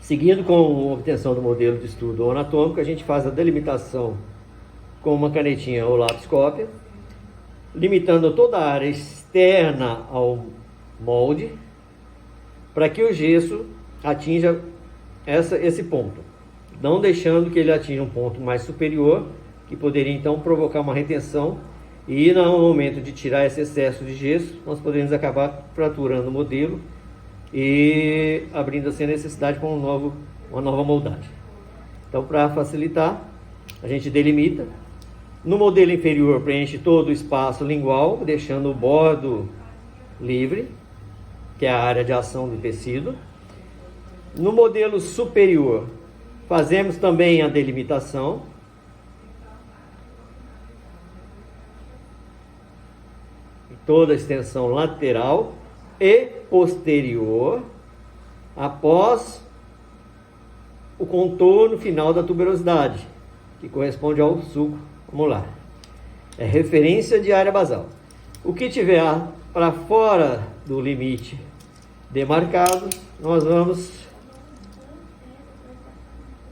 Seguindo com a obtenção do modelo de estudo anatômico, a gente faz a delimitação com uma canetinha ou lápis cópia, limitando toda a área externa ao molde, para que o gesso atinja esse ponto, não deixando que ele atinja um ponto mais superior, que poderia então provocar uma retenção, e no momento de tirar esse excesso de gesso, nós poderíamos acabar fraturando o modelo e abrindo assim a necessidade para uma nova moldagem. Então, para facilitar, a gente delimita. No modelo inferior, preenche todo o espaço lingual, deixando o bordo livre, que é a área de ação do tecido. No modelo superior, fazemos também a delimitação. Toda a extensão lateral e posterior, após o contorno final da tuberosidade, que corresponde ao sulco molar. É referência de área basal. O que tiver para fora do limite demarcado, nós vamos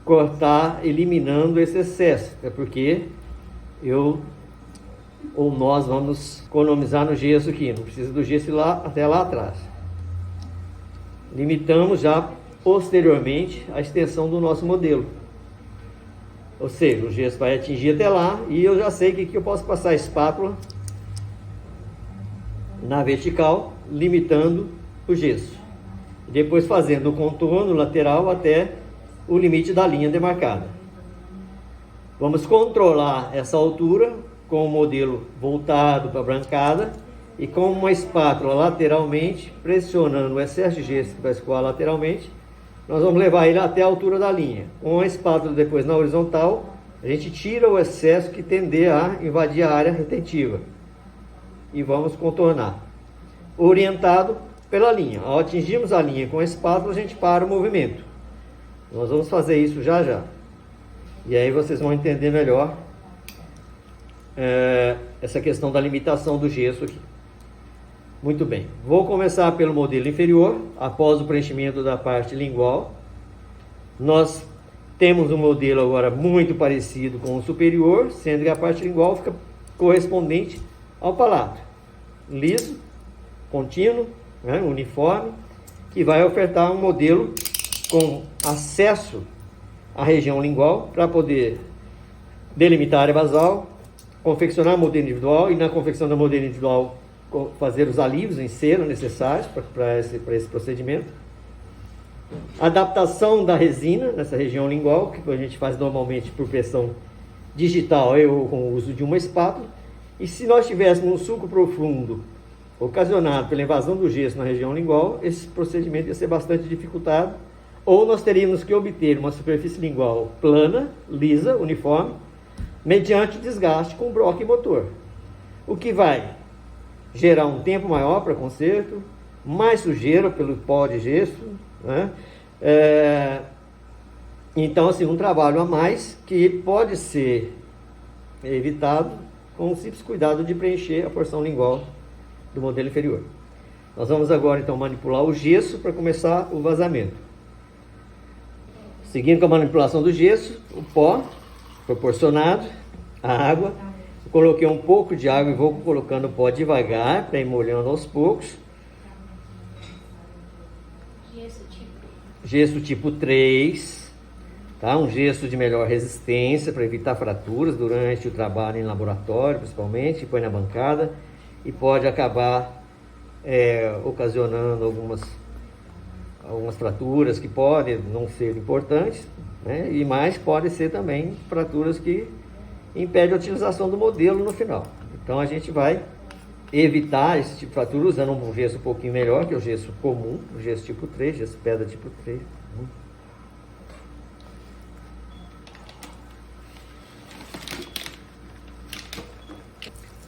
cortar, eliminando esse excesso, é porque nós vamos economizar no gesso aqui, não precisa do gesso até lá atrás. Limitamos já posteriormente a extensão do nosso modelo. Ou seja, o gesso vai atingir até lá e eu já sei que eu posso passar a espátula na vertical, limitando o gesso. Depois fazendo o contorno lateral até o limite da linha demarcada. Vamos controlar essa altura com o modelo voltado para a brancada e com uma espátula lateralmente, pressionando o excesso de gesso que vai escoar lateralmente, nós vamos levar ele até a altura da linha. Com a espátula depois na horizontal, a gente tira o excesso que tender a invadir a área retentiva e vamos contornar, orientado pela linha. Ao atingirmos a linha com a espátula, a gente para o movimento. Nós vamos fazer isso já já. E aí vocês vão entender melhor essa questão da limitação do gesso aqui. Muito bem, vou começar pelo modelo inferior. Após o preenchimento da parte lingual, nós temos um modelo agora muito parecido com o superior, sendo que a parte lingual fica correspondente ao palato, liso, contínuo, né, uniforme, que vai ofertar um modelo com acesso à região lingual para poder delimitar a área basal, confeccionar modelo individual e na confecção do modelo individual fazer os alívios em cera necessários para esse procedimento. Adaptação da resina nessa região lingual, que a gente faz normalmente por pressão digital ou com o uso de uma espátula. E se nós tivéssemos um sulco profundo ocasionado pela invasão do gesso na região lingual, esse procedimento ia ser bastante dificultado, ou nós teríamos que obter uma superfície lingual plana, lisa, uniforme, mediante desgaste com broca e motor, o que vai gerar um tempo maior para conserto, mais sujeira pelo pó de gesso, né? Então, assim, um trabalho a mais que pode ser evitado com o simples cuidado de preencher a porção lingual do modelo inferior. Nós vamos agora, então, manipular o gesso para começar o vazamento. Seguindo com a manipulação do gesso, o pó proporcionado, a água. Eu coloquei um pouco de água e vou colocando o pó devagar para ir molhando aos poucos. Gesso tipo 3, tá? Um gesso de melhor resistência para evitar fraturas durante o trabalho em laboratório, principalmente, põe na bancada e pode acabar ocasionando algumas fraturas que podem não ser importantes, né? E mais pode ser também fraturas que impedem a utilização do modelo no final. Então a gente vai evitar esse tipo de fratura usando um gesso um pouquinho melhor, que é o gesso comum, o gesso tipo 3, gesso pedra tipo 3.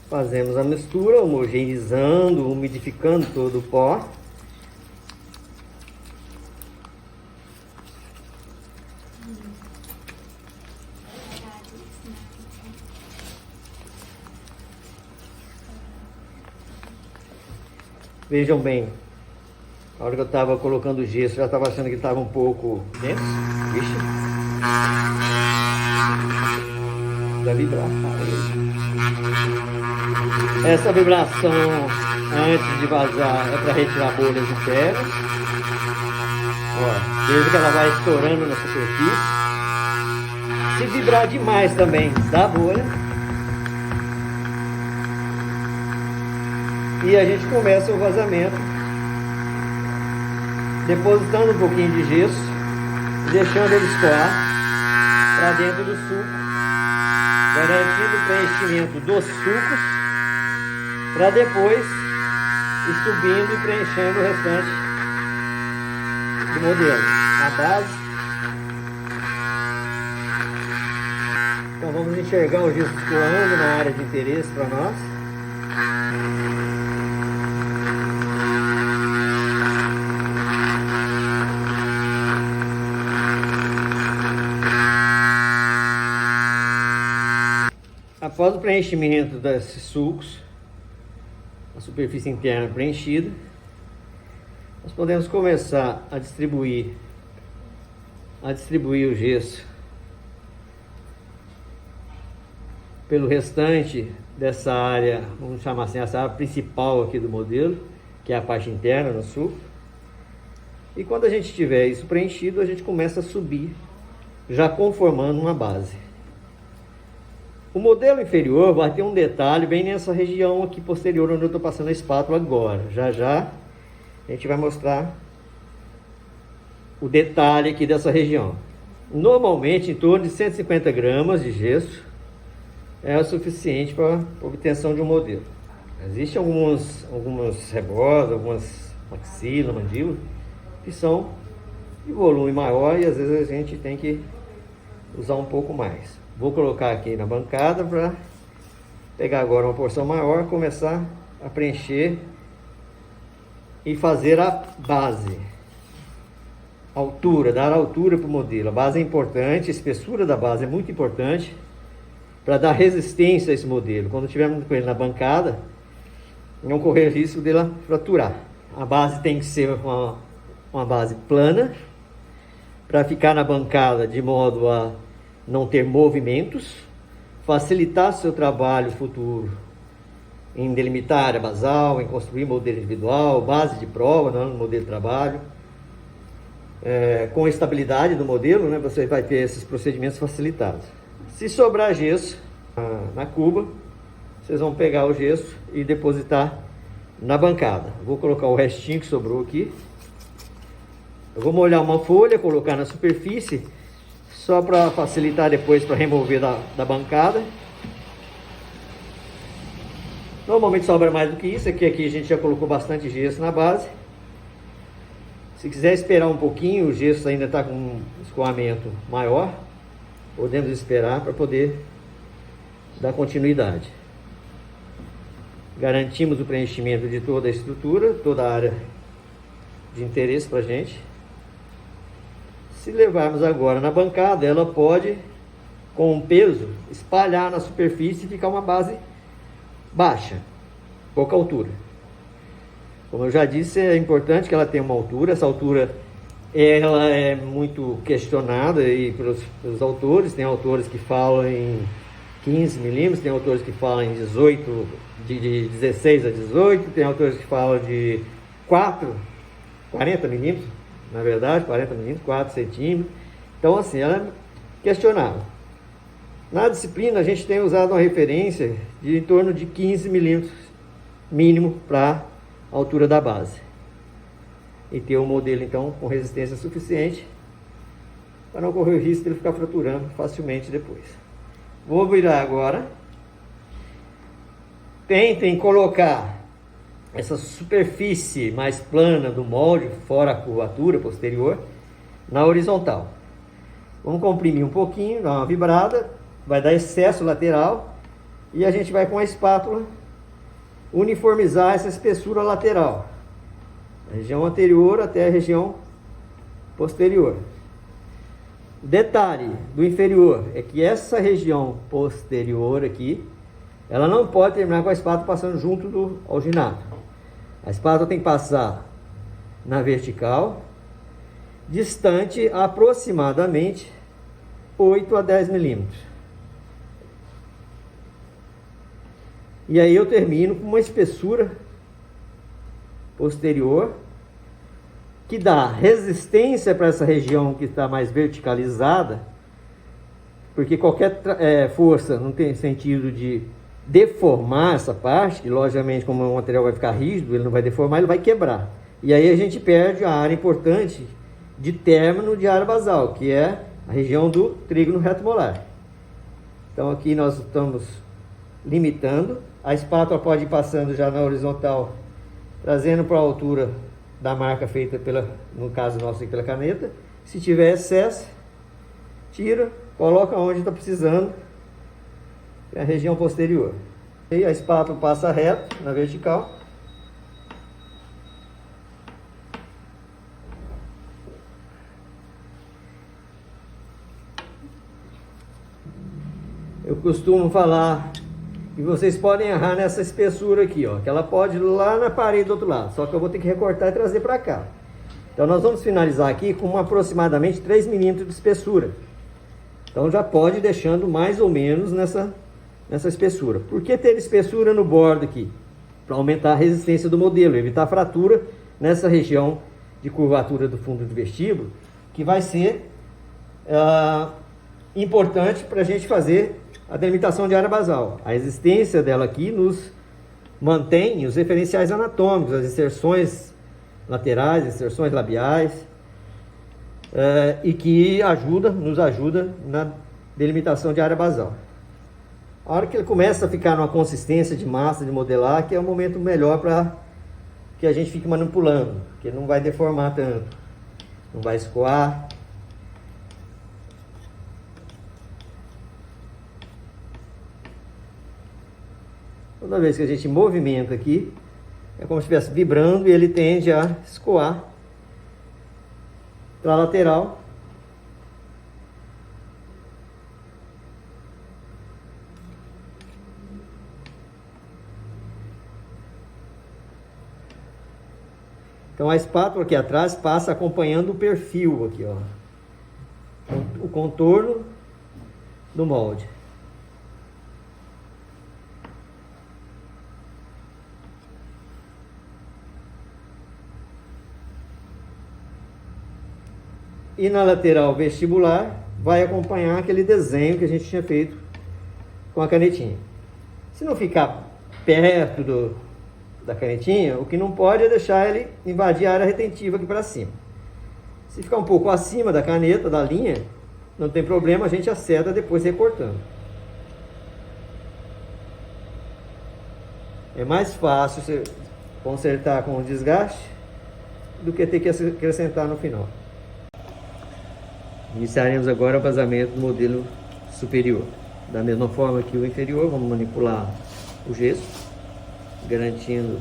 Fazemos a mistura, homogeneizando, umidificando todo o pó. Vejam bem, A hora que eu estava colocando o gesso, já estava achando que estava um pouco denso. Vixe. Já vibrar. Essa vibração antes de vazar é para retirar bolhas internas. Ó, desde que ela vai estourando na superfície. Se vibrar demais também, dá bolha. E a gente começa o vazamento, depositando um pouquinho de gesso, deixando ele escoar para dentro do suco, garantindo o preenchimento dos sucos, para depois ir subindo e preenchendo o restante do modelo. A base. Então vamos enxergar o gesso escoando na área de interesse para nós. Após o preenchimento desses sucos, a superfície interna preenchida, nós podemos começar a distribuir o gesso pelo restante dessa área, vamos chamar assim, essa área principal aqui do modelo, que é a parte interna no suco. E quando a gente tiver isso preenchido, a gente começa a subir, já conformando uma base. O modelo inferior vai ter um detalhe bem nessa região aqui posterior, onde eu estou passando a espátula agora. Já já a gente vai mostrar o detalhe aqui dessa região. Normalmente em torno de 150 gramas de gesso é o suficiente para a obtenção de um modelo. Existem algumas rebordas, algumas maxilas, mandíbulas, que são de volume maior e às vezes a gente tem que usar um pouco mais. Vou colocar aqui na bancada para pegar agora uma porção maior, começar a preencher e fazer a base. Altura, dar altura para o modelo. A base é importante, a espessura da base é muito importante para dar resistência a esse modelo. Quando estivermos com ele na bancada, não correr risco dela fraturar. A base tem que ser uma base plana para ficar na bancada de modo a não ter movimentos, facilitar seu trabalho futuro em delimitar área basal, em construir modelo individual, base de prova, não, modelo de trabalho. Com a estabilidade do modelo, né, você vai ter esses procedimentos facilitados. Se sobrar gesso na cuba, vocês vão pegar o gesso e depositar na bancada. Vou colocar o restinho que sobrou aqui. Eu vou molhar uma folha, colocar na superfície, só para facilitar depois para remover da bancada. Normalmente sobra mais do que isso. Aqui a gente já colocou bastante gesso na base. Se quiser esperar um pouquinho, o gesso ainda está com um escoamento maior, podemos esperar para poder dar continuidade. Garantimos o preenchimento de toda a estrutura, toda a área de interesse para a gente. Se levarmos agora na bancada, ela pode, com o peso, espalhar na superfície e ficar uma base baixa, pouca altura. Como eu já disse, é importante que ela tenha uma altura. Essa altura ela é muito questionada aí pelos autores. Tem autores que falam em 15 milímetros, tem autores que falam em 18, de 16 a 18, tem autores que falam de 40 milímetros. Na verdade, 40 milímetros, 4 centímetros. Então, assim, ela é questionável. Na disciplina, a gente tem usado uma referência de em torno de 15 milímetros mínimo para a altura da base. E ter um modelo, então, com resistência suficiente para não correr o risco de ele ficar fraturando facilmente depois. Vou virar agora. Tentem colocar essa superfície mais plana do molde, fora a curvatura posterior, na horizontal. Vamos comprimir um pouquinho, dar uma vibrada, vai dar excesso lateral e a gente vai com a espátula uniformizar essa espessura lateral, a região anterior até a região posterior. Detalhe do inferior é que essa região posterior aqui, ela não pode terminar com a espátula passando junto do alginato. A espátula tem que passar na vertical, distante aproximadamente 8 a 10 milímetros. E aí eu termino com uma espessura posterior que dá resistência para essa região que está mais verticalizada, porque qualquer força não tem sentido de deformar essa parte, que logicamente como o material vai ficar rígido, ele não vai deformar, ele vai quebrar. E aí a gente perde a área importante de término de área basal, que é a região do trígono reto molar. Então aqui nós estamos limitando. A espátula pode ir passando já na horizontal, trazendo para a altura da marca feita no caso nosso aqui, pela caneta. Se tiver excesso, tira, coloca onde está precisando, que é a região posterior. E a espátula passa reto na vertical. Eu costumo falar que vocês podem errar nessa espessura aqui, ó, que ela pode ir lá na parede do outro lado, só que eu vou ter que recortar e trazer para cá. Então nós vamos finalizar aqui com aproximadamente 3 milímetros de espessura. Então já pode ir deixando mais ou menos nessa espessura. Por que ter espessura no bordo aqui? Para aumentar a resistência do modelo, evitar fratura nessa região de curvatura do fundo do vestíbulo, que vai ser importante para a gente fazer a delimitação de área basal. A existência dela aqui nos mantém os referenciais anatômicos, as inserções laterais, inserções labiais, e que nos ajuda na delimitação de área basal. A hora que ele começa a ficar numa consistência de massa, de modelar, que é o momento melhor para que a gente fique manipulando, que ele não vai deformar tanto, não vai escoar. Toda vez que a gente movimenta aqui, é como se estivesse vibrando e ele tende a escoar para a lateral. Então a espátula aqui atrás passa acompanhando o perfil aqui, ó, o contorno do molde. E na lateral vestibular vai acompanhar aquele desenho que a gente tinha feito com a canetinha. Se não ficar perto da canetinha, o que não pode é deixar ele invadir a área retentiva aqui para cima. Se ficar um pouco acima da caneta, da linha, não tem problema, a gente acerta depois recortando. É mais fácil você consertar com o desgaste do que ter que acrescentar no final. Iniciaremos agora o vazamento do modelo superior. Da mesma forma que o inferior, vamos manipular o gesso, garantindo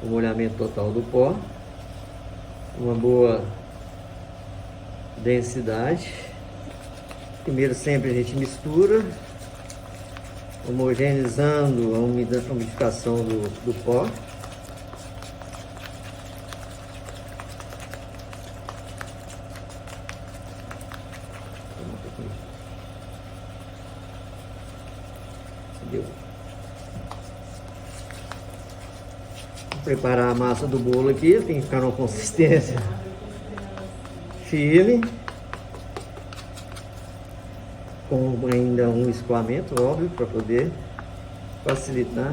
o molhamento total do pó, uma boa densidade. Primeiro sempre a gente mistura, homogeneizando a umidificação do pó. Preparar a massa do bolo aqui, tem que ficar numa consistência firme, com ainda um escoamento, óbvio, para poder facilitar.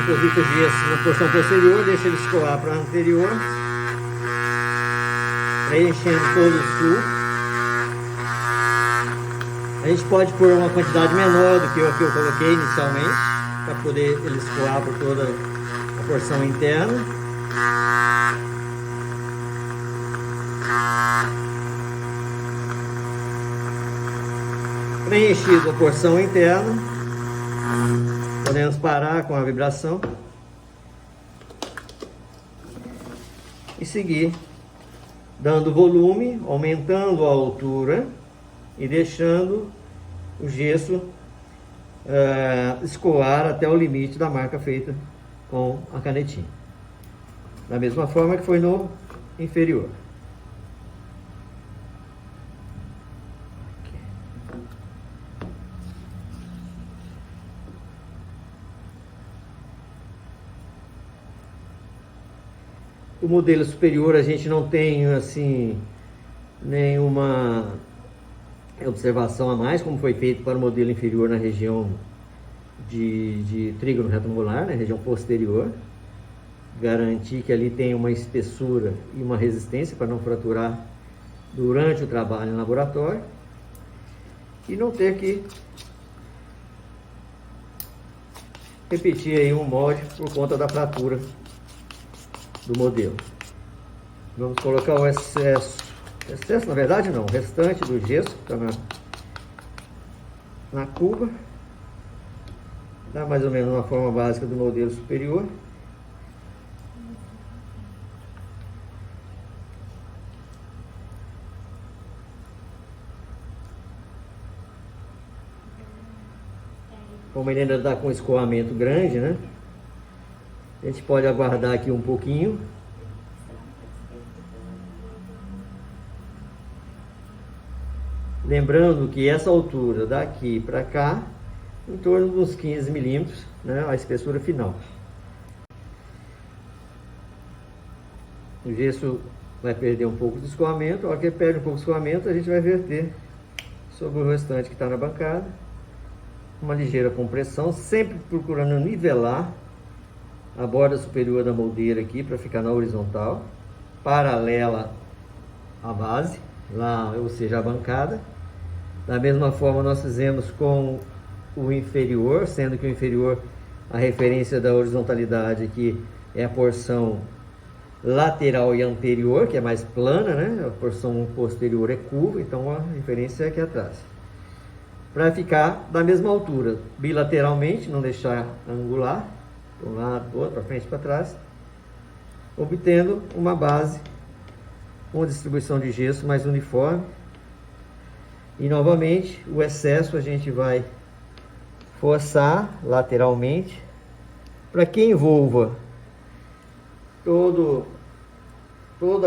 Deposita o gesso na porção posterior, deixa ele escoar para a anterior, preenchendo todo o sul. A gente pode pôr uma quantidade menor do que o que eu coloquei inicialmente, para poder ele escoar por toda a porção interna. Preenchido a porção interna, podemos parar com a vibração e seguir dando volume, aumentando a altura e deixando o gesso escoar até o limite da marca feita com a canetinha. Da mesma forma que foi no inferior. O modelo superior a gente não tem assim nenhuma observação a mais, como foi feito para o modelo inferior na região de trígono retangular, na região posterior. Garantir que ali tem uma espessura e uma resistência para não fraturar durante o trabalho em laboratório e não ter que repetir aí um molde por conta da fratura do modelo. Vamos colocar o excesso na verdade não, o restante do gesso que está na cuba, dá mais ou menos uma forma básica do modelo superior. Como ele ainda está com escoamento grande, né? A gente pode aguardar aqui um pouquinho. Lembrando que essa altura daqui para cá, em torno dos 15 milímetros, né? A espessura final. O gesso vai perder um pouco de escoamento. A hora que ele perde um pouco de escoamento, a gente vai verter sobre o restante que está na bancada. Uma ligeira compressão, sempre procurando nivelar a borda superior da moldeira aqui para ficar na horizontal, paralela à base, lá, ou seja, a bancada. Da mesma forma nós fizemos com o inferior, sendo que o inferior, a referência da horizontalidade aqui é a porção lateral e anterior, que é mais plana, né? A porção posterior é curva, então a referência é aqui atrás. Para ficar da mesma altura, bilateralmente, não deixar angular, de um lado, do outro, para frente e para trás, obtendo uma base com distribuição de gesso mais uniforme. E novamente, o excesso a gente vai forçar lateralmente, para que envolva toda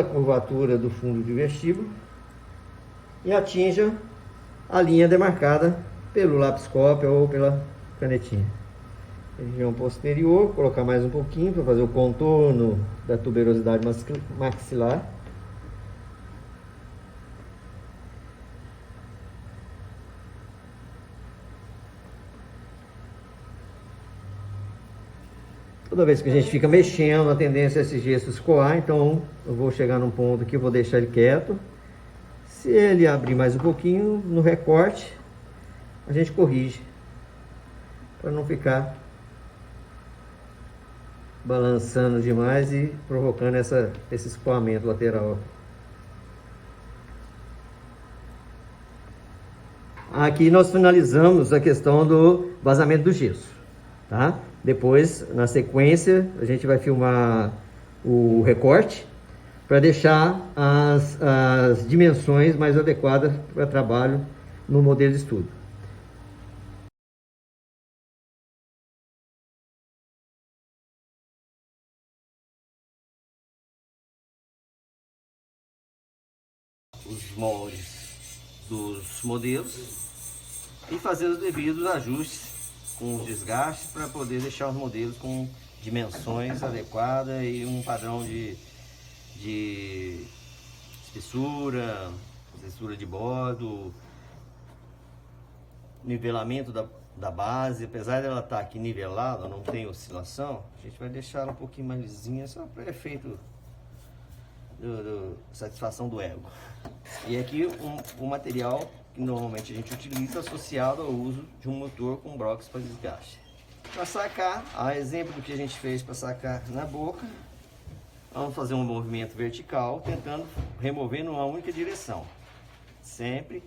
a curvatura do fundo de vestíbulo e atinja a linha demarcada pelo lápis cópia ou pela canetinha. Região posterior, colocar mais um pouquinho para fazer o contorno da tuberosidade maxilar. Toda vez que a gente fica mexendo, a tendência é esse gesso escoar, então eu vou chegar num ponto que eu vou deixar ele quieto. Se ele abrir mais um pouquinho no recorte, a gente corrige, para não ficar balançando demais e provocando esse escoamento lateral. Aqui nós finalizamos a questão do vazamento do gesso, tá? Depois, na sequência, a gente vai filmar o recorte para deixar as dimensões mais adequadas para trabalho no modelo de estudo. Os moldes dos modelos e fazer os devidos ajustes com os desgastes para poder deixar os modelos com dimensões adequadas e um padrão de espessura de bordo, nivelamento da base. Apesar dela estar aqui nivelada, não tem oscilação, a gente vai deixar ela um pouquinho mais lisinha, só para efeito satisfação do ego. E aqui um material que normalmente a gente utiliza associado ao uso de um motor com broques para desgaste. Para sacar, a exemplo do que a gente fez para sacar na boca, vamos fazer um movimento vertical, tentando remover numa única direção. Sempre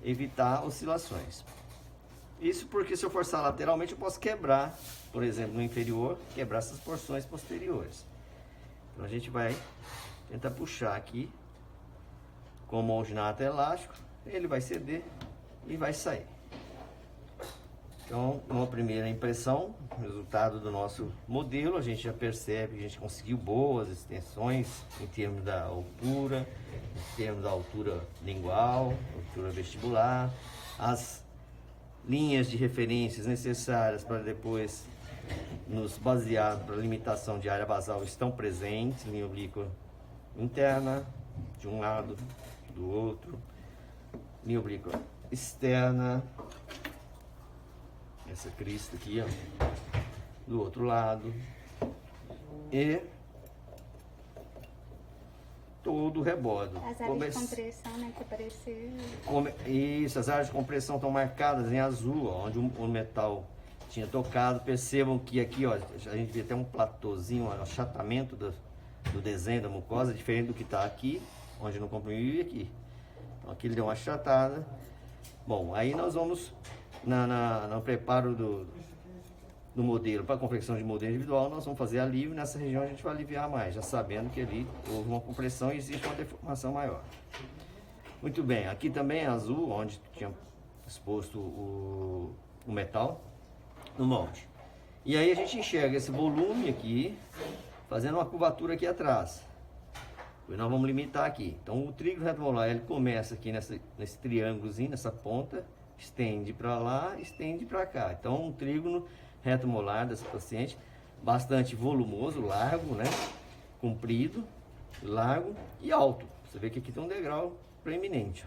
evitar oscilações. Isso porque se eu forçar lateralmente eu posso quebrar, por exemplo, no inferior, quebrar essas porções posteriores. Então a gente vai tentar puxar aqui como o alginato é elástico, ele vai ceder e vai sair. Então, uma primeira impressão, resultado do nosso modelo, a gente já percebe que a gente conseguiu boas extensões em termos da altura, em termos da altura lingual, altura vestibular, as linhas de referências necessárias para depois nos basear para a limitação de área basal estão presentes, linha oblíqua interna de um lado, do outro, linha oblíqua externa, essa crista aqui, ó, do outro lado, e todo o rebordo. As áreas de compressão, né, que apareceu. Isso, as áreas de compressão estão marcadas em azul, ó, onde o metal tinha tocado. Percebam que aqui, ó, a gente vê até um platôzinho, um achatamento do desenho da mucosa, diferente do que está aqui, onde não comprimiu, e aqui. Então aqui ele deu uma achatada. Bom, aí nós vamos no preparo do modelo para confecção de modelo individual, nós vamos fazer alívio. Nessa região a gente vai aliviar mais, já sabendo que ali houve uma compressão e existe uma deformação maior. Muito bem, aqui também é azul, onde tinha exposto o metal no molde. E aí a gente enxerga esse volume aqui, fazendo uma curvatura aqui atrás. E nós vamos limitar aqui. Então o trígono reto molar, ele começa aqui nesse triângulozinho, nessa ponta, estende para lá, estende para cá. Então um trígono reto molar dessa paciente, bastante volumoso, largo, né? Comprido, largo e alto. Você vê que aqui tem um degrau preeminente.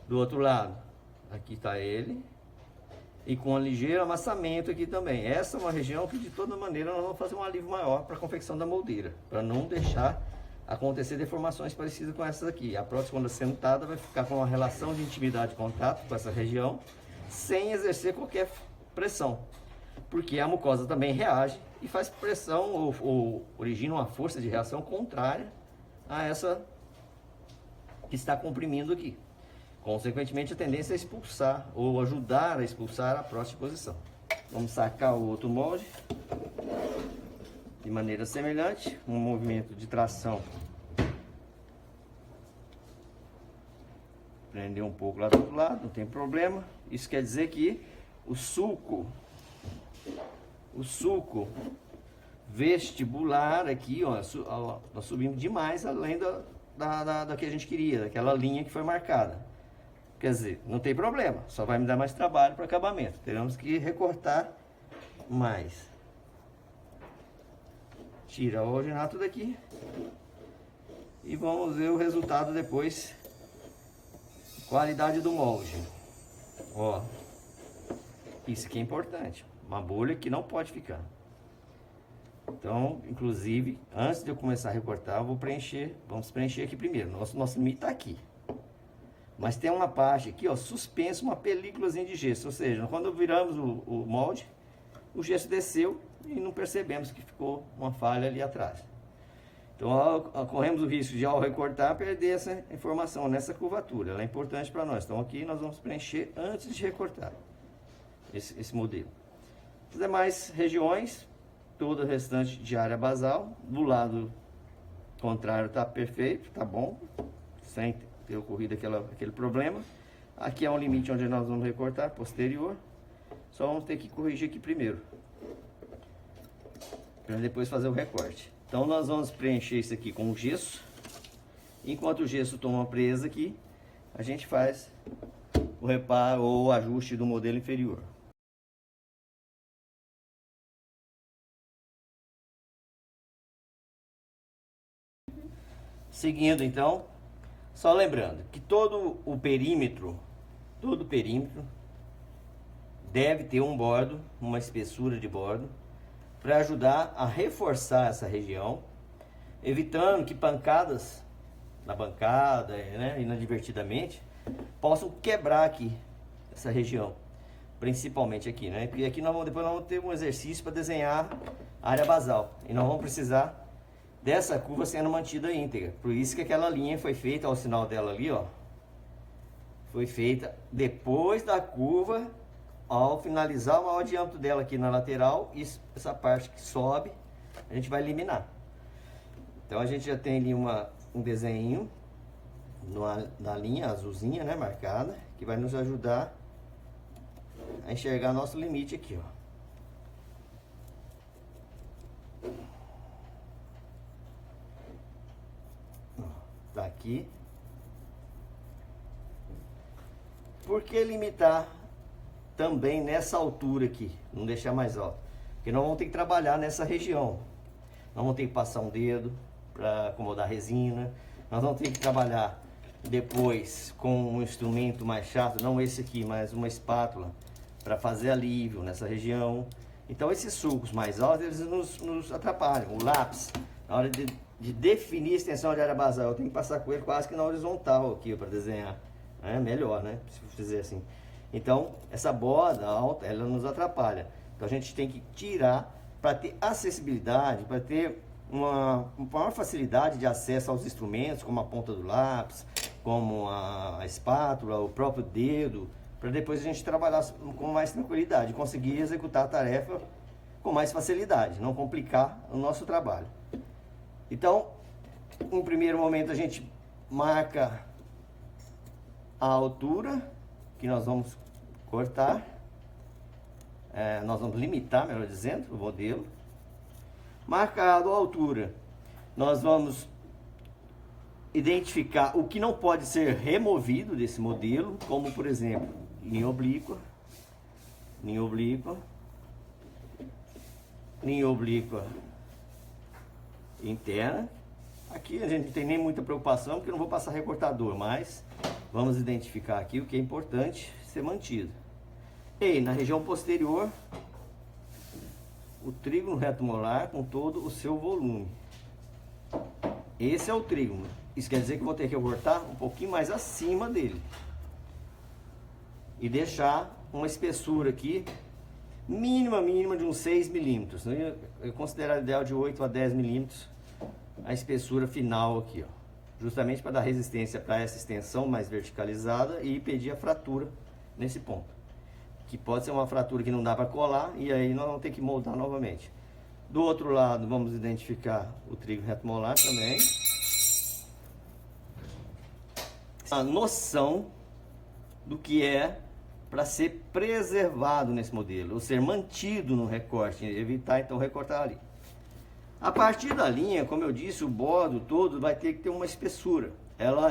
Do outro lado, aqui está ele, e com um ligeiro amassamento aqui também. Essa é uma região que de toda maneira nós vamos fazer um alívio maior para a confecção da moldeira, para não deixar acontecer deformações parecidas com essas aqui. A prótese, quando sentada, vai ficar com uma relação de intimidade e contato com essa região, sem exercer qualquer pressão, porque a mucosa também reage e faz pressão ou origina uma força de reação contrária a essa que está comprimindo aqui. Consequentemente, a tendência é expulsar ou ajudar a expulsar a prótese de posição. Vamos sacar o outro molde de maneira semelhante, um movimento de tração. Prender um pouco lá do outro lado, não tem problema. Isso quer dizer que o sulco vestibular aqui, ó, nós subimos demais além da que a gente queria, daquela linha que foi marcada. Quer dizer, não tem problema, só vai me dar mais trabalho para acabamento. Teremos que recortar mais. Tira o alginato daqui e vamos ver o resultado depois. Qualidade do molde. Ó, isso aqui é importante. Uma bolha que não pode ficar. Então, inclusive, antes de eu começar a recortar, eu vou preencher. Vamos preencher aqui primeiro. Nosso limite está aqui. Mas tem uma parte aqui, ó, suspensa, uma películazinha de gesso. Ou seja, quando viramos o molde, o gesso desceu e não percebemos que ficou uma falha ali atrás. Então, corremos o risco de, ao recortar, perder essa informação nessa curvatura. Ela é importante para nós. Então, aqui nós vamos preencher antes de recortar esse modelo. As demais regiões, todo o restante de área basal, do lado contrário está perfeito, tá bom, sem ter ocorrido aquele problema. Aqui é um limite onde nós vamos recortar, posterior. Só vamos ter que corrigir aqui primeiro, para depois fazer o recorte. Então nós vamos preencher isso aqui com o gesso. Enquanto o gesso toma presa aqui, a gente faz o reparo ou o ajuste do modelo inferior. Seguindo então, só lembrando que todo perímetro deve ter um bordo, uma espessura de bordo, para ajudar a reforçar essa região, evitando que pancadas na bancada, né, inadvertidamente, possam quebrar aqui essa região, principalmente aqui, né? Porque aqui depois nós vamos ter um exercício para desenhar a área basal e nós vamos precisar dessa curva sendo mantida íntegra. Por isso que aquela linha foi feita, ao sinal dela ali, ó, foi feita depois da curva. Ao finalizar o maior diâmetro dela aqui na lateral, essa parte que sobe, a gente vai eliminar. Então a gente já tem ali um desenho na linha azulzinha, né, marcada, que vai nos ajudar a enxergar nosso limite aqui, ó. Tá aqui. Por que limitar também nessa altura aqui? Não deixar mais alto. Porque nós vamos ter que trabalhar nessa região. Nós vamos ter que passar um dedo para acomodar a resina. Nós vamos ter que trabalhar depois com um instrumento mais chato, não esse aqui, mas uma espátula, para fazer alívio nessa região. Então esses sulcos mais altos, eles nos atrapalham. O lápis, na hora de definir a extensão de área basal, eu tenho que passar com ele quase que na horizontal aqui para desenhar. É melhor, né? Se fizer assim. Então, essa borda alta, ela nos atrapalha. Então a gente tem que tirar para ter acessibilidade, para ter uma maior facilidade de acesso aos instrumentos, como a ponta do lápis, como a espátula, o próprio dedo, para depois a gente trabalhar com mais tranquilidade, conseguir executar a tarefa com mais facilidade, não complicar o nosso trabalho. Então, em primeiro momento a gente marca a altura que nós vamos cortar, nós vamos limitar, melhor dizendo, o modelo. Marcado a altura, nós vamos identificar o que não pode ser removido desse modelo, como por exemplo, linha oblíqua, linha oblíqua, linha oblíqua interna. Aqui a gente não tem nem muita preocupação, porque eu não vou passar recortador, mas vamos identificar aqui o que é importante ser mantido. E na região posterior, o trígono reto molar com todo o seu volume. Esse é o trígono. Isso quer dizer que eu vou ter que cortar um pouquinho mais acima dele. E deixar uma espessura aqui, mínima de uns 6 milímetros. Eu considero ideal de 8 a 10 milímetros a espessura final aqui, ó. Justamente para dar resistência para essa extensão mais verticalizada e impedir a fratura nesse ponto. Que pode ser uma fratura que não dá para colar e aí nós vamos ter que moldar novamente. Do outro lado, vamos identificar o trígono reto molar também. A noção do que é para ser preservado nesse modelo, ou ser mantido no recorte, evitar então recortar ali. A partir da linha, como eu disse, o bordo todo vai ter que ter uma espessura. Ela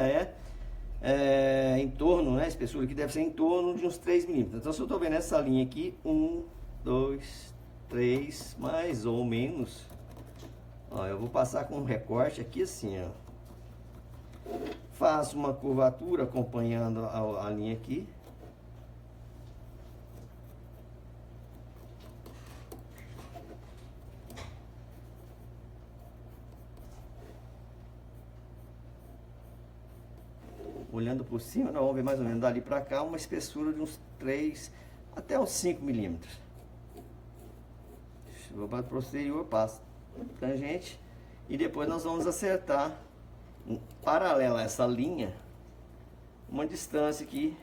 em torno, né, a espessura que deve ser em torno de uns 3 milímetros. Então se eu estou vendo essa linha aqui, 1, 2, 3, mais ou menos, ó, eu vou passar com um recorte aqui assim, ó. Faço uma curvatura acompanhando a linha aqui. Olhando por cima, nós vamos ver mais ou menos dali para cá uma espessura de uns 3 até uns 5 milímetros. Vou para o posterior, passo tangente e depois nós vamos acertar paralela a essa linha uma distância aqui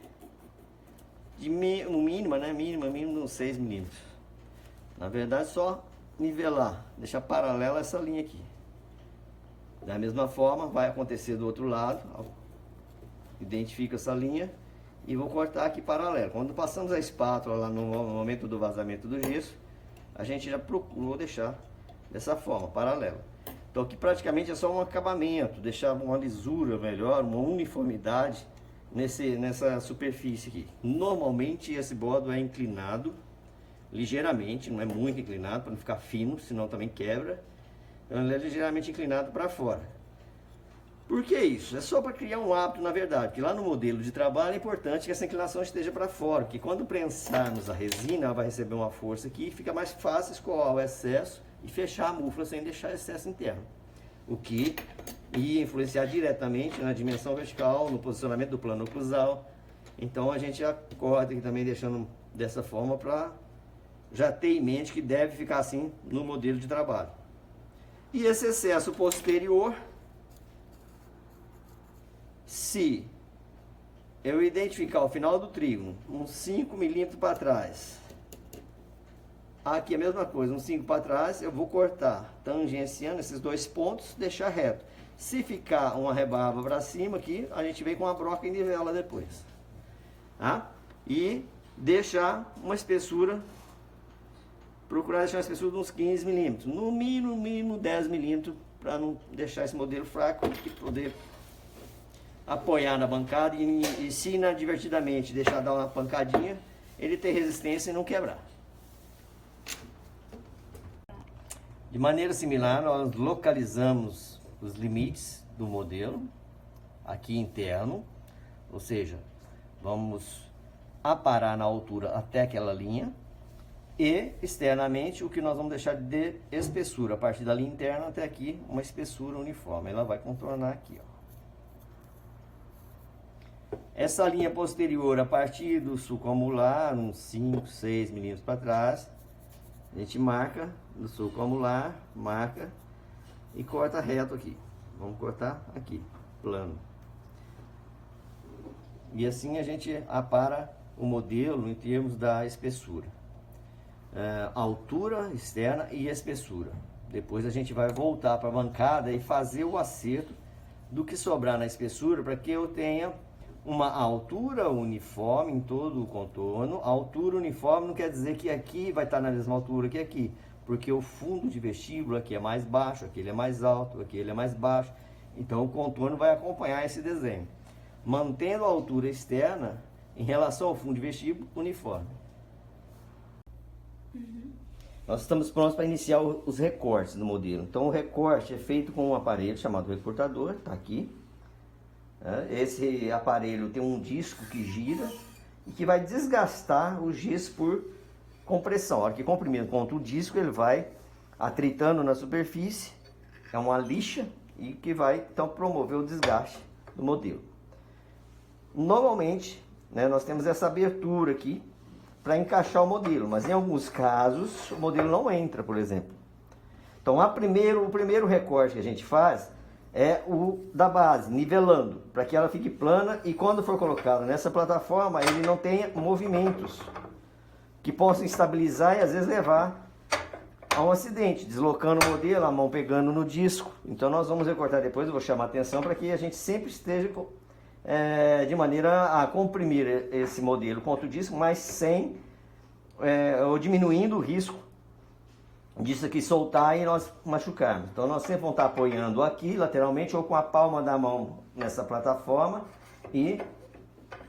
de mínima, né? Mínima de uns 6 milímetros. Na verdade, só nivelar, deixar paralela essa linha aqui. Da mesma forma, vai acontecer do outro lado. Identifico essa linha e vou cortar aqui paralelo. Quando passamos a espátula lá no momento do vazamento do gesso, a gente já procurou deixar dessa forma, paralelo. Então aqui praticamente é só um acabamento, deixar uma lisura melhor, uma uniformidade nessa superfície aqui. Normalmente esse bordo é inclinado ligeiramente, não é muito inclinado para não ficar fino, senão também quebra. Então ele é ligeiramente inclinado para fora. Por que isso? É só para criar um hábito, na verdade, porque lá no modelo de trabalho é importante que essa inclinação esteja para fora, porque quando prensarmos a resina, ela vai receber uma força aqui e fica mais fácil escoar o excesso e fechar a mufla sem deixar excesso interno. O que ia influenciar diretamente na dimensão vertical, no posicionamento do plano oclusal. Então a gente já corta aqui também deixando dessa forma para já ter em mente que deve ficar assim no modelo de trabalho. E esse excesso posterior, se eu identificar o final do trígono, uns 5 milímetros para trás, aqui a mesma coisa, uns 5 para trás, eu vou cortar tangenciando esses dois pontos, deixar reto. Se ficar uma rebarba para cima aqui, a gente vem com a broca e nivela depois. Tá? E deixar uma espessura, procurar deixar uma espessura de uns 15 milímetros, no mínimo 10 milímetros, para não deixar esse modelo fraco e poder apoiar na bancada e se inadvertidamente deixar dar uma pancadinha, ele ter resistência e não quebrar. De maneira similar, nós localizamos os limites do modelo aqui interno, ou seja, vamos aparar na altura até aquela linha, e externamente o que nós vamos deixar de espessura, a partir da linha interna até aqui, uma espessura uniforme. Ela vai contornar aqui, ó. Essa linha posterior, a partir do sulco amular, uns 5, 6 milímetros para trás, a gente marca no sulco amular, marca e corta reto aqui. Vamos cortar aqui, plano. E assim a gente apara o modelo em termos da espessura. Altura externa e espessura. Depois a gente vai voltar para a bancada e fazer o acerto do que sobrar na espessura, para que eu tenha uma altura uniforme em todo o contorno. A altura uniforme não quer dizer que aqui vai estar na mesma altura que aqui, porque o fundo de vestíbulo aqui é mais baixo, aqui ele é mais alto, aqui ele é mais baixo. Então o contorno vai acompanhar esse desenho, mantendo a altura externa em relação ao fundo de vestíbulo uniforme. Nós estamos prontos para iniciar os recortes do modelo. Então o recorte é feito com um aparelho chamado recortador, está aqui. Esse aparelho tem um disco que gira e que vai desgastar o gesso por compressão. A hora que comprimir contra o disco, ele vai atritando na superfície, é uma lixa, e que vai então promover o desgaste do modelo. Normalmente, nós temos essa abertura aqui para encaixar o modelo, mas em alguns casos o modelo não entra, por exemplo. Então o primeiro recorte que a gente faz é o da base, nivelando, para que ela fique plana e quando for colocado nessa plataforma ele não tenha movimentos que possam estabilizar e às vezes levar a um acidente, deslocando o modelo, a mão pegando no disco. Então nós vamos recortar depois, eu vou chamar a atenção para que a gente sempre esteja de maneira a comprimir esse modelo contra o disco, mas sem ou diminuindo o risco disso aqui soltar e nós machucarmos. Então nós sempre vamos estar apoiando aqui lateralmente ou com a palma da mão nessa plataforma e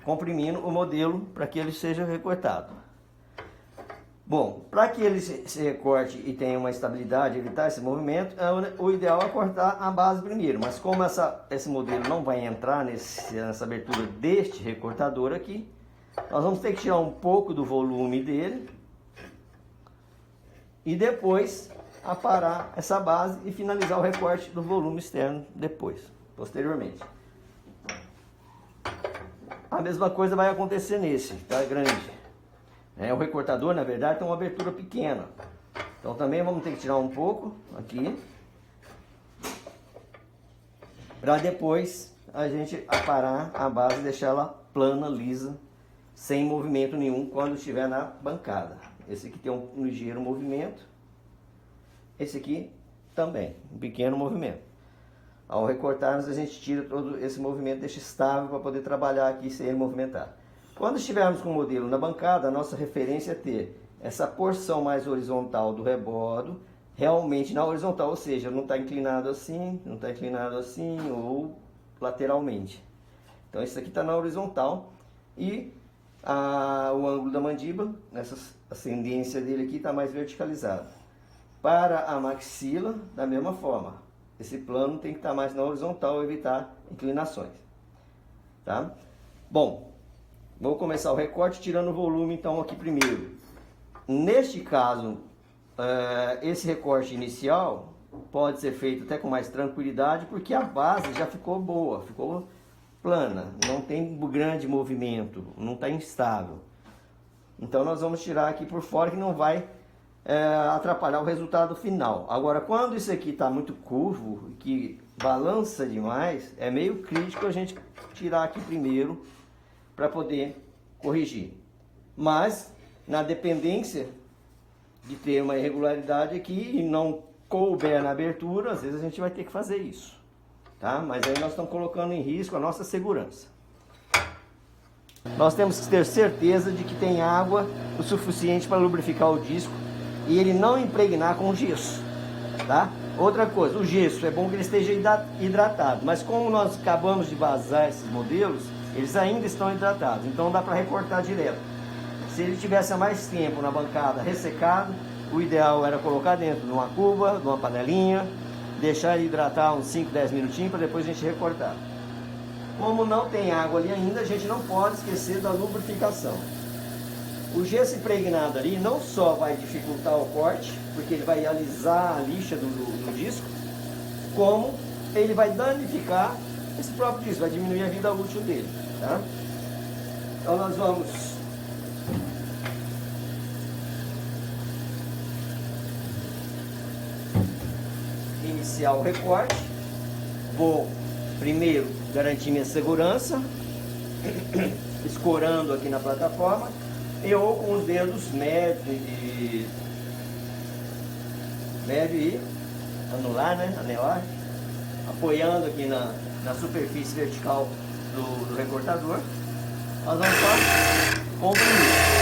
comprimindo o modelo para que ele seja recortado. Bom, para que ele se recorte e tenha uma estabilidade, evitar esse movimento, o ideal é cortar a base primeiro. Mas como esse modelo não vai entrar nessa abertura deste recortador aqui, nós vamos ter que tirar um pouco do volume dele e depois aparar essa base e finalizar o recorte do volume externo depois, posteriormente. A mesma coisa vai acontecer nesse, tá grande. O recortador, na verdade, tem uma abertura pequena. Então também vamos ter que tirar um pouco aqui, para depois a gente aparar a base e deixar ela plana, lisa, sem movimento nenhum quando estiver na bancada. Esse aqui tem um ligeiro movimento, esse aqui também, um pequeno movimento. Ao recortarmos a gente tira todo esse movimento, deixa estável para poder trabalhar aqui sem ele movimentar. Quando estivermos com o modelo na bancada, a nossa referência é ter essa porção mais horizontal do rebordo realmente na horizontal, ou seja, não está inclinado assim, não está inclinado assim ou lateralmente. Então isso aqui está na horizontal e o ângulo da mandíbula, essa ascendência dele aqui está mais verticalizado. Para a maxila, da mesma forma, esse plano tem que estar mais na horizontal, evitar inclinações. Tá? Bom, vou começar o recorte tirando o volume então aqui primeiro. Neste caso, esse recorte inicial pode ser feito até com mais tranquilidade, porque a base já ficou boa, ficou plana, não tem grande movimento, não está instável. Então nós vamos tirar aqui por fora que não vai atrapalhar o resultado final. Agora, quando isso aqui está muito curvo, que balança demais, é meio crítico a gente tirar aqui primeiro para poder corrigir. Mas, na dependência de ter uma irregularidade aqui e não couber na abertura, às vezes a gente vai ter que fazer isso. tá? Mas aí nós estamos colocando em risco a nossa segurança. Nós temos que ter certeza de que tem água o suficiente para lubrificar o disco e ele não impregnar com o gesso, tá? Outra coisa, o gesso é bom que ele esteja hidratado, mas como nós acabamos de vazar esses modelos, eles ainda estão hidratados, então dá para recortar direto. Se ele tivesse há mais tempo na bancada ressecado, o ideal era colocar dentro de uma cuba, de uma panelinha, deixar ele hidratar uns 5, 10 minutinhos para depois a gente recortar. Como não tem água ali ainda, a gente não pode esquecer da lubrificação. O gesso impregnado ali não só vai dificultar o corte, porque ele vai alisar a lixa do disco, como ele vai danificar esse próprio disco, vai diminuir a vida útil dele, tá? Então nós vamos iniciar o recorte. Vou primeiro garantir minha segurança, escorando aqui na plataforma, e ou com os dedos médio e anular, né? Anelar, apoiando aqui na superfície vertical do recortador. Nós vamos só comprimir.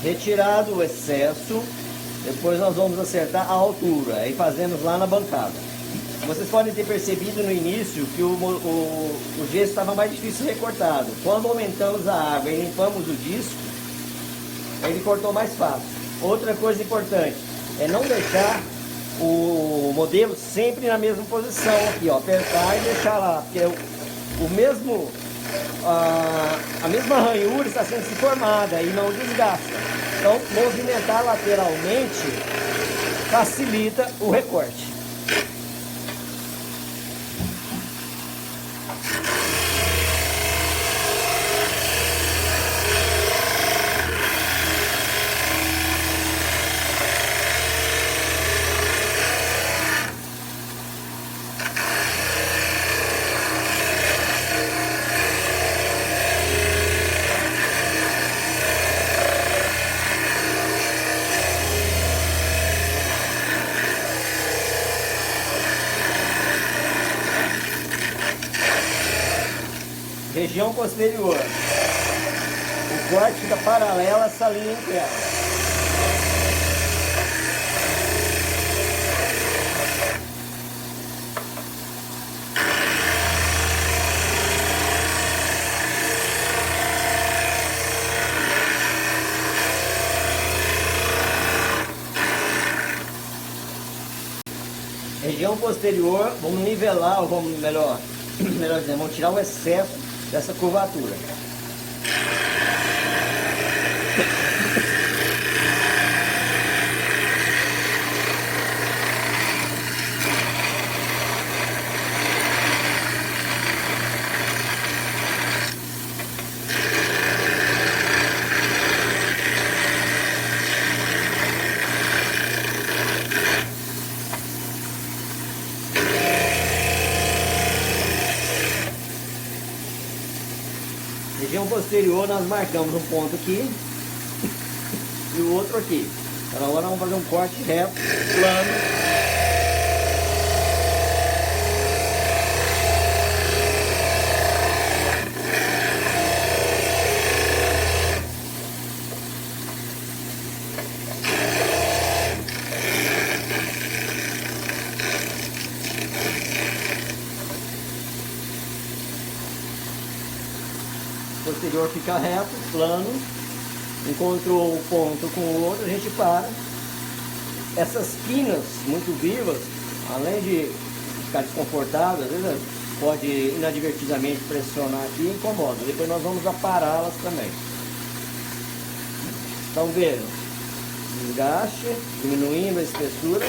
Retirado o excesso, depois nós vamos acertar a altura, aí fazemos lá na bancada. Vocês podem ter percebido no início que o gesso estava mais difícil recortado. Quando aumentamos a água e limpamos o disco, ele cortou mais fácil. Outra coisa importante é não deixar o modelo sempre na mesma posição aqui, ó, apertar e deixar lá, porque a mesma ranhura está sendo formada e não desgasta. Então, movimentar lateralmente facilita o recorte. Região posterior, o corte fica paralelo a essa linha interna. Região posterior, vamos nivelar, ou vamos melhor dizer, vamos tirar o excesso dessa curvatura. região posterior nós marcamos um ponto aqui e o outro aqui. Então agora vamos fazer um corte reto, plano. O posterior fica reto, plano, encontrou um ponto com o outro, a gente para. Essas quinas muito vivas, além de ficar desconfortável, às vezes pode inadvertidamente pressionar aqui e incomoda. Depois nós vamos apará-las também. Então vejam, desgaste, diminuindo a espessura.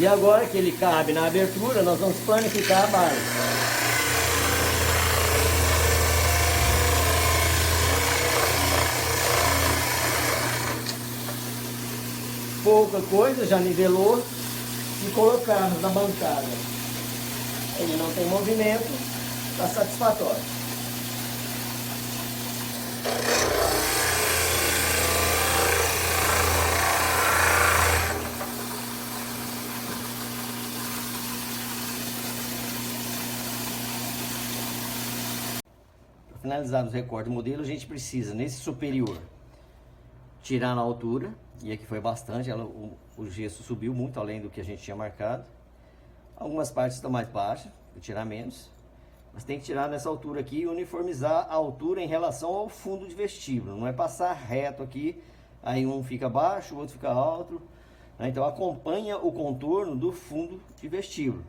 E agora que ele cabe na abertura, nós vamos planificar a base. Pouca coisa, já nivelou e colocarmos na bancada. Ele não tem movimento, está satisfatório. Finalizados os recortes do modelo, a gente precisa, nesse superior, tirar na altura, e aqui foi bastante, o gesso subiu muito além do que a gente tinha marcado. Algumas partes estão mais baixas, vou tirar menos, mas tem que tirar nessa altura aqui e uniformizar a altura em relação ao fundo de vestíbulo, não é passar reto aqui, aí um fica baixo, o outro fica alto, né? Então acompanha o contorno do fundo de vestíbulo.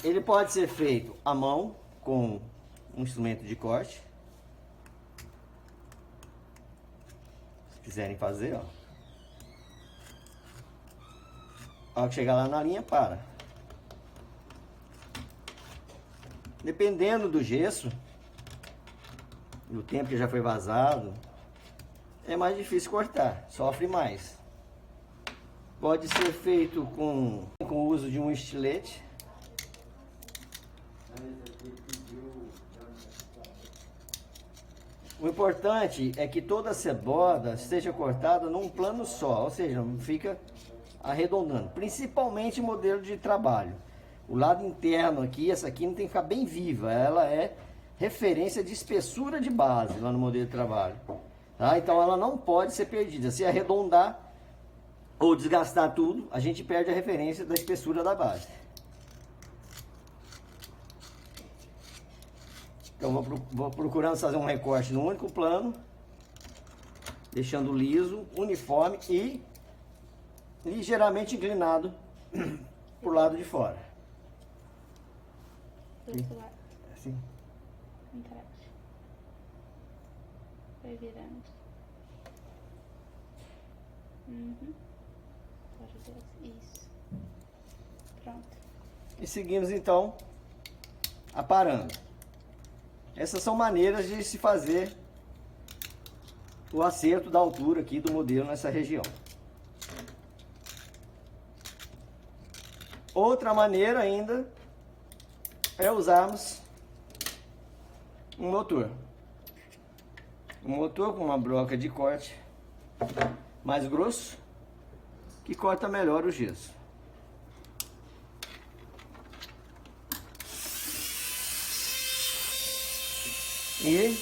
Ele pode ser feito à mão, com um instrumento de corte. Se quiserem fazer, ó. A hora que chegar lá na linha, para. Dependendo do gesso, do tempo que já foi vazado, é mais difícil cortar, sofre mais. Pode ser feito com o uso de um estilete. O importante é que toda a cebola seja cortada num plano só, ou seja, não fica arredondando, principalmente modelo de trabalho. O lado interno aqui, essa aqui não tem que ficar bem viva, ela é referência de espessura de base lá no modelo de trabalho, tá? Então ela não pode ser perdida. Se arredondar ou desgastar tudo, a gente perde a referência da espessura da base. Então vou procurando fazer um recorte no único plano, deixando liso, uniforme e ligeiramente inclinado para o lado de fora. Do outro lado. Assim. Encaixe. Vai virando. Agora isso. Pronto. E seguimos então aparando. Essas são maneiras de se fazer o acerto da altura aqui do modelo nessa região. Outra maneira ainda é usarmos um motor. Um motor com uma broca de corte mais grosso, que corta melhor o gesso. E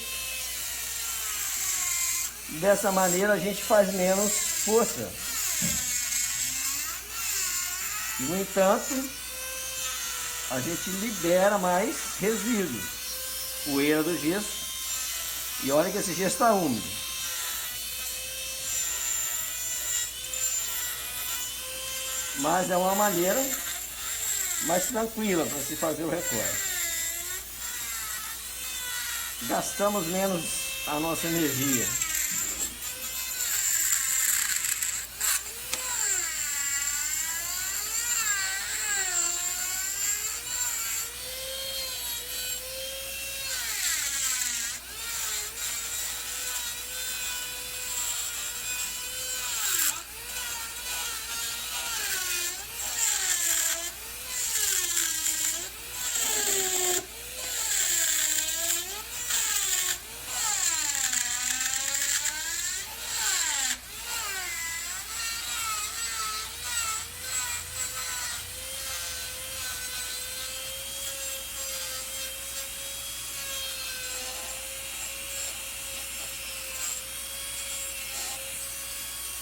dessa maneira a gente faz menos força. No entanto, a gente libera mais resíduo, poeira do gesso. E olha que esse gesso está úmido. Mas é uma maneira mais tranquila para se fazer o recorte. Gastamos menos a nossa energia.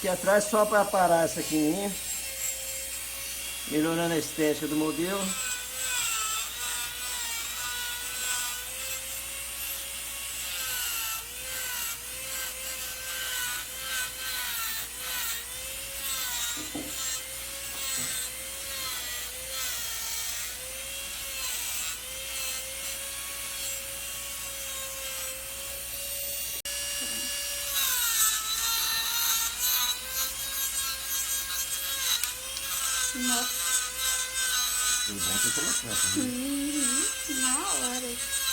Aqui atrás só para parar essa quininha, melhorando a estética do modelo. Nossa. Tudo bom ter colocado, tá vendo? Na hora.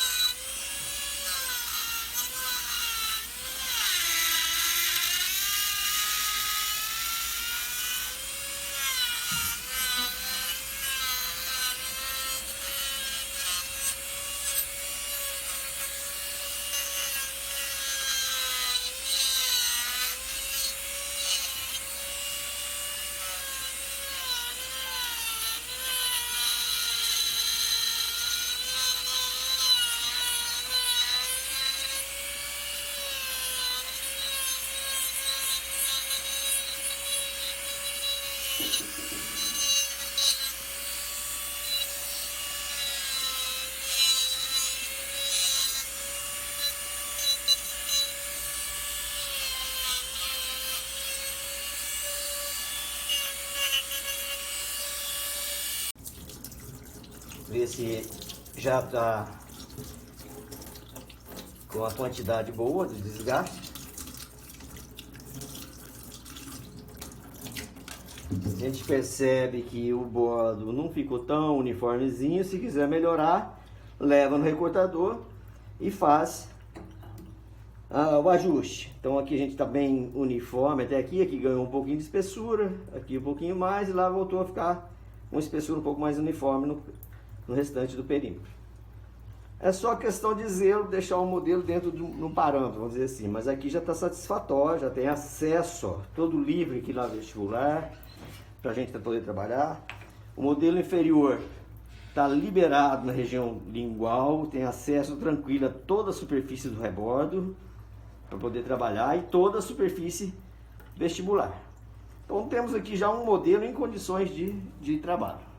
Ver se já está com a quantidade boa de desgaste. A gente percebe que o bordo não ficou tão uniformezinho. Se quiser melhorar, leva no recortador e faz o ajuste. Então aqui a gente está bem uniforme até aqui. Aqui ganhou um pouquinho de espessura, aqui um pouquinho mais, e lá voltou a ficar uma espessura um pouco mais uniforme no restante do perímetro. É só questão de zelo, deixar o modelo dentro no parâmetro, vamos dizer assim. Mas aqui já está satisfatório, já tem acesso, ó, todo livre aqui na vestibular, para a gente poder trabalhar. O modelo inferior está liberado na região lingual, tem acesso tranquilo a toda a superfície do rebordo, para poder trabalhar, e toda a superfície vestibular. Então temos aqui já um modelo em condições de trabalho.